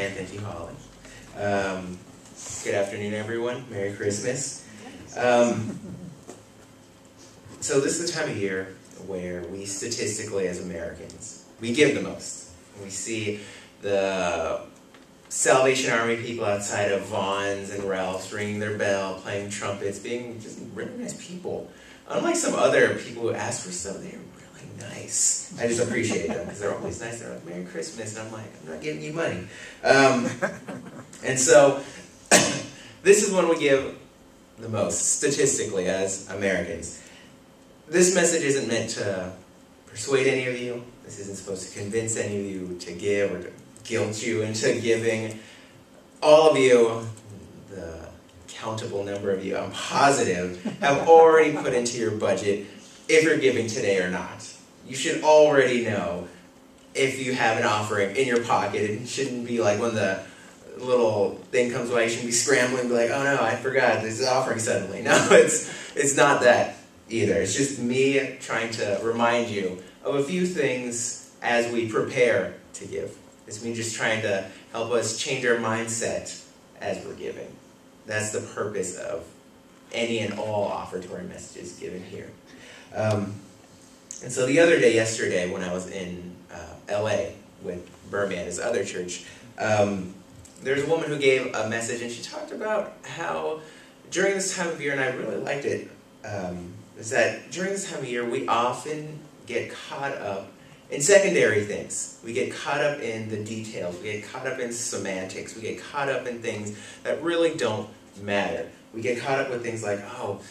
And thank you, Holly. Good afternoon, everyone. Merry Christmas. So this is the time of year where we statistically, as Americans, we give the most. We see the Salvation Army people outside of Vaughn's and Ralph's ringing their bell, playing trumpets, being just really nice people. Unlike some other people who ask for stuff, they're really nice. I just appreciate them because they're always nice. They're like, Merry Christmas. And I'm like, I'm not giving you money. And so this is when we give the most, statistically, as Americans. This message isn't meant to persuade any of you. This isn't supposed to convince any of you to give or to guilt you into giving. All of you, the countable number of you, I'm positive, have already put into your budget if you're giving today or not. You should already know if you have an offering in your pocket. It shouldn't be like when the little thing comes by, you shouldn't be scrambling and be like, oh no, I forgot, there's an offering suddenly. No, it's not that either. It's just me trying to remind you of a few things as we prepare to give. It's me just trying to help us change our mindset as we're giving. That's the purpose of any and all offertory messages given here. And so the other day, yesterday, when I was in LA with Burman, his other church, there's a woman who gave a message, and she talked about how during this time of year, and I really liked it, is that during this time of year, we often get caught up in secondary things. We get caught up in the details. We get caught up in semantics. We get caught up in things that really don't matter. We get caught up with things like, oh,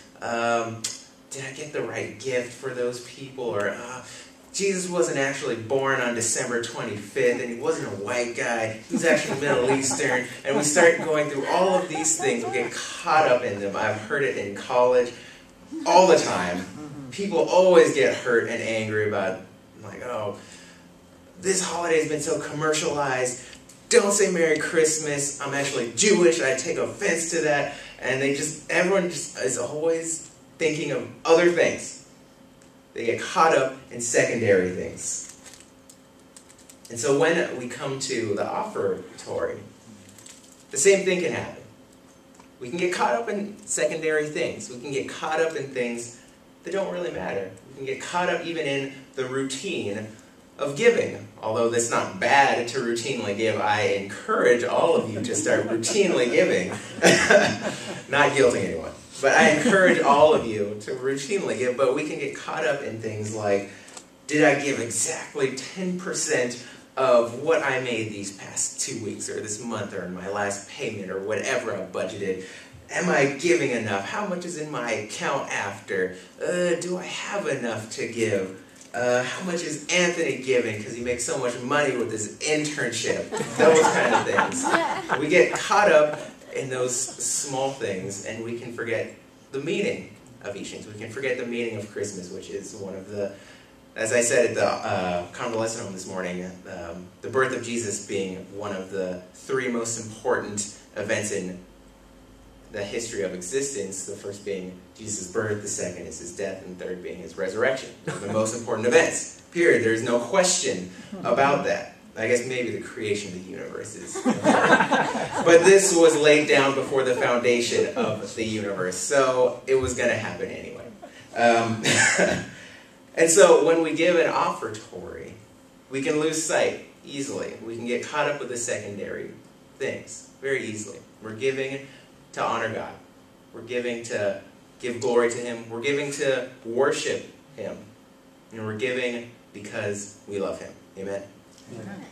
did I get the right gift for those people? Or Jesus wasn't actually born on December 25th, and he wasn't a white guy. He was actually Middle Eastern. And we start going through all of these things. We get caught up in them. I've heard it in college all the time. People always get hurt and angry about, like, oh, this holiday's been so commercialized. Don't say Merry Christmas. I'm actually Jewish. I take offense to that. And everyone just is always thinking of other things. They get caught up in secondary things. And so when we come to the offertory, the same thing can happen. We can get caught up in secondary things. We can get caught up in things that don't really matter. We can get caught up even in the routine of giving. Although it's not bad to routinely give, I encourage all of you to start routinely giving. Not guilting anyone. But I encourage all of you to routinely give. But we can get caught up in things like, did I give exactly 10% of what I made these past 2 weeks or this month or in my last payment or whatever I budgeted? Am I giving enough? How much is in my account after? Do I have enough to give? How much is Anthony giving because he makes so much money with his internship? Those kind of things. We get caught up in those small things, and we can forget the meaning of each thing. We can forget the meaning of Christmas, which is one of the, as I said at the convalescent home this morning, the birth of Jesus being one of the three most important events in the history of existence, the first being Jesus' birth, the second is his death, and the third being his resurrection. The most important events, period. There's no question about that. I guess maybe the creation of the universe is. But this was laid down before the foundation of the universe, so it was going to happen anyway. And so when we give an offertory, we can lose sight easily. We can get caught up with the secondary things very easily. We're giving to honor God. We're giving to give glory to him. We're giving to worship him. And we're giving because we love him. Amen? Amen.